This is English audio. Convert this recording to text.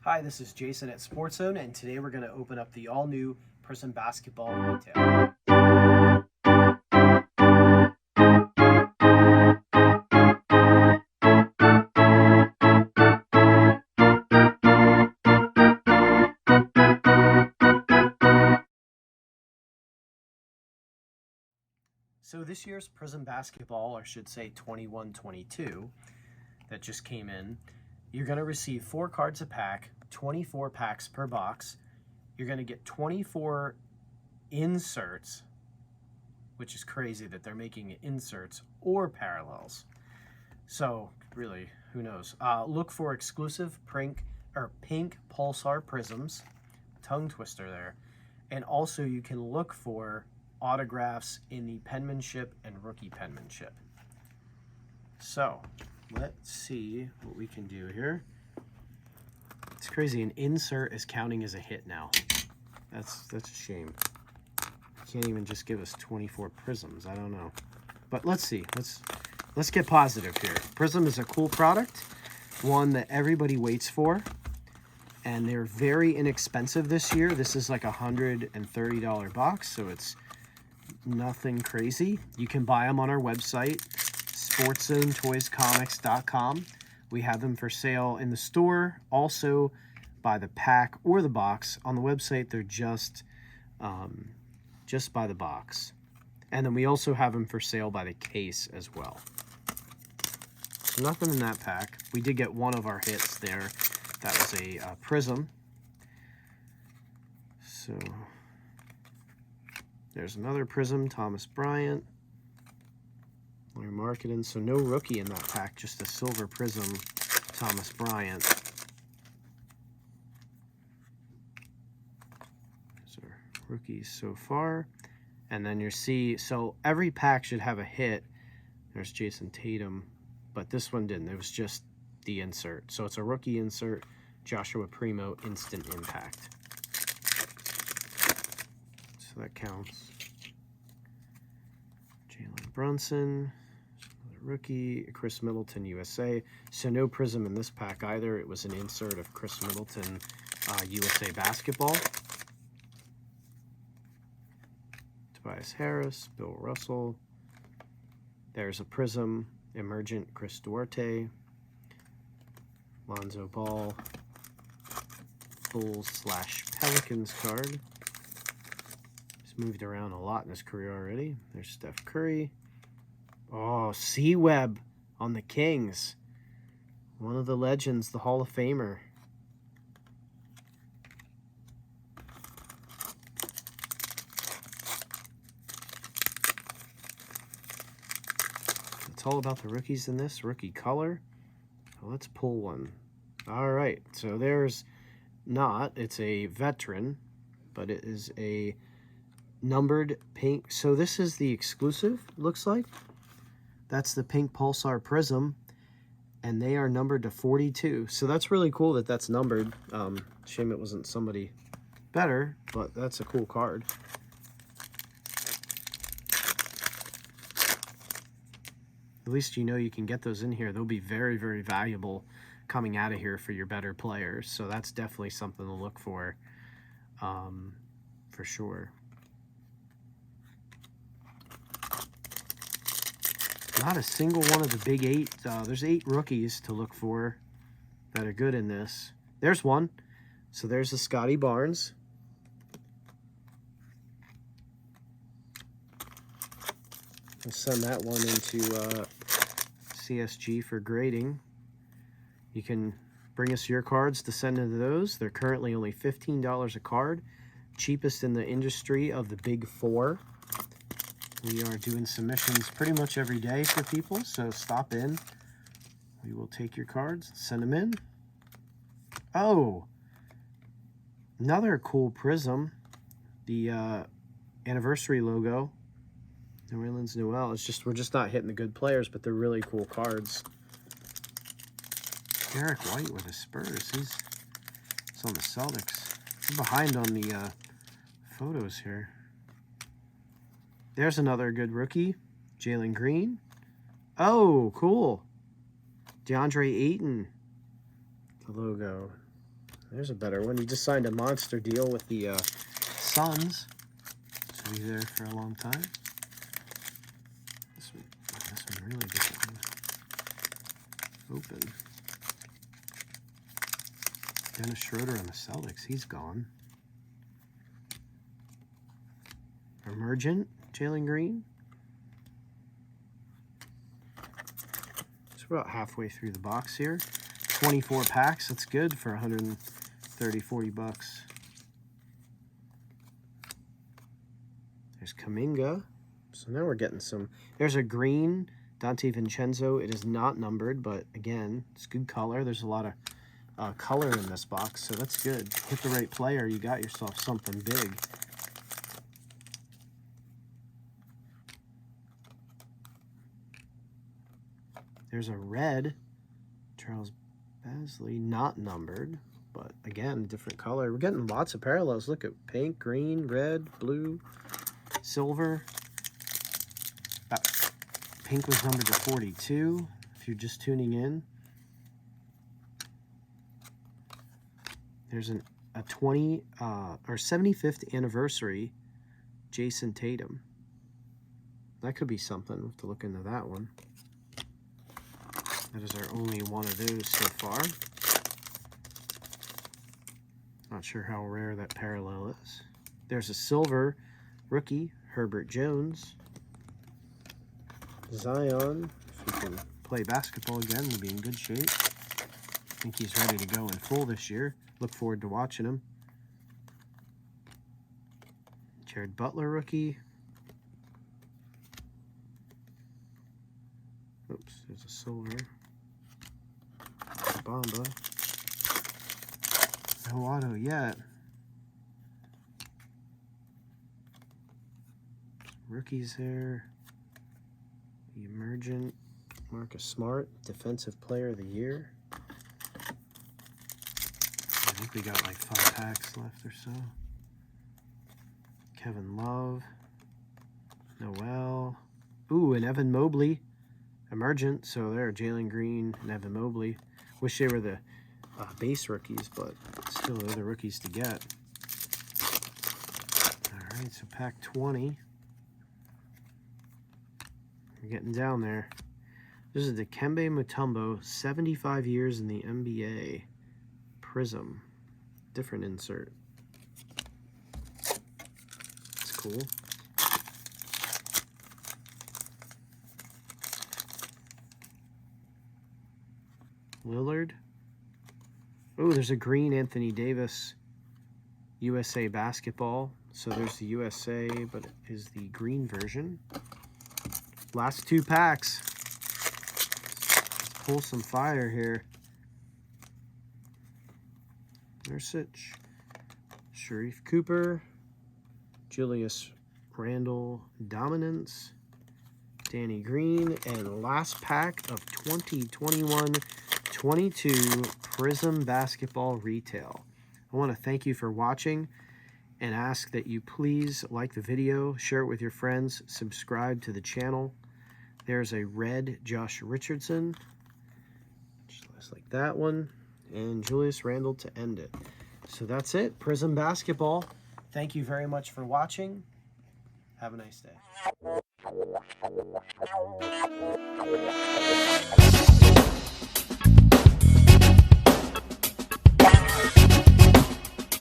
Hi, this is Jason at Sports Zone, and today we're going to open up the all-new Prizm Basketball Retail. So this year's Prizm Basketball, or I should say 21-22, that just came in, you're going to receive 4 cards a pack, 24 packs per box. You're going to get 24 inserts, which is crazy that they're making inserts or parallels. So really, who knows? Look for exclusive pink pulsar prisms, tongue twister there, and also you can look for autographs in the penmanship and rookie penmanship. So let's see what we can do here. It's crazy. An insert is counting as a hit now. That's a shame. Can't even just give us 24 prisms. I don't know. But let's see. Let's get positive here. Prizm is a cool product, one that everybody waits for, and they're very inexpensive this year. This is like a $130 box, so it's nothing crazy. You can buy them on our website, sportszonetoyscomics.com. We have them for sale in the store, also by the pack or the box. On the website, they're just by the box. And then we also have them for sale by the case as well. So nothing in that pack. We did get one of our hits there. That was a Prizm. So there's another Prizm, Thomas Bryant. We're marketing, so no rookie in that pack, just a silver Prizm, Thomas Bryant. Those are rookies so far. And then you see, so every pack should have a hit. There's Jason Tatum, but this one didn't. It was just the insert. So it's a rookie insert, Joshua Primo, instant impact. So that counts. Jalen Brunson, another rookie, Chris Middleton, USA. So no Prizm in this pack either. It was an insert of Chris Middleton, USA Basketball. Tobias Harris, Bill Russell. There's a Prizm, Emergent Chris Duarte. Lonzo Ball, Bulls/Pelicans card. He's moved around a lot in his career already. There's Steph Curry. Oh, C-Web on the Kings. One of the legends, the Hall of Famer. It's all about the rookies in this. Rookie color. Well, let's pull one. All right, so there's not. It's a veteran, but it is a numbered pink. So this is the exclusive, looks like. That's the pink pulsar Prizm, and they are numbered to 42. So that's really cool that that's numbered. Shame it wasn't somebody better, but that's a cool card. At least you know you can get those in here. They'll be very, very valuable coming out of here for your better players. So that's definitely something to look for sure. Not a single one of the big 8. There's 8 rookies to look for that are good in this. There's one. So there's the Scotty Barnes. I'll send that one into CSG for grading. You can bring us your cards to send into those. They're currently only $15 a card. Cheapest in the industry of the big 4. We are doing submissions pretty much every day for people, so stop in. We will take your cards, send them in. Oh, another cool Prizm. The anniversary logo. New Orleans Noel. It's just, we're just not hitting the good players, but they're really cool cards. Derek White with the Spurs. He's on the Celtics. I'm behind on the photos here. There's another good rookie, Jalen Green. Oh, cool. DeAndre Ayton, the logo. there's a better one. He just signed a monster deal with the Suns. So he's there for a long time. This one really doesn't open. Dennis Schroeder on the Celtics, he's gone. Emergent, Jalen Green. So we're about halfway through the box here. 24 packs, that's good for 130, 40 bucks. There's Kuminga. So now we're getting some. There's a green Dante Vincenzo. It is not numbered, but again, it's good color. There's a lot of color in this box, so that's good. Hit the right player, you got yourself something big. There's a red Charles Basley, not numbered, but again, different color. We're getting lots of parallels. Look at pink, green, red, blue, silver. Pink was numbered to 42, if you're just tuning in. There's a 75th anniversary Jason Tatum. That could be something. We'll have to look into that one. That is our only one of those so far. Not sure how rare that parallel is. There's a silver rookie, Herbert Jones. Zion, if he can play basketball again, he'll be in good shape. I think he's ready to go in full this year. Look forward to watching him. Jared Butler rookie. Oops, there's a silver. Bamba. No auto yet. Rookies there. The Emergent, Marcus Smart, Defensive Player of the Year. I think we got like 5 packs left or so. Kevin Love. Noel. Ooh, and Evan Mobley. Emergent, so there, Jalen Green and Evan Mobley. Wish they were the base rookies, but still they're the rookies to get. All right, so pack 20. We're getting down there. This is Dikembe Mutombo, 75 years in the NBA. Prizm. Different insert. It's cool. Lillard. Oh, there's a green Anthony Davis USA basketball. So there's the USA, but it is the green version. Last 2 packs. Let's pull some fire here. Nurkic, Sharif Cooper, Julius Randle Dominance, Danny Green, and last pack of 2021-22 Prizm Basketball Retail. I want to thank you for watching and ask that you please like the video, share it with your friends, subscribe to the channel. There's a red Josh Richardson, just like that one, and Julius Randle to end it. So that's it, Prizm Basketball. Thank you very much for watching. Have a nice day.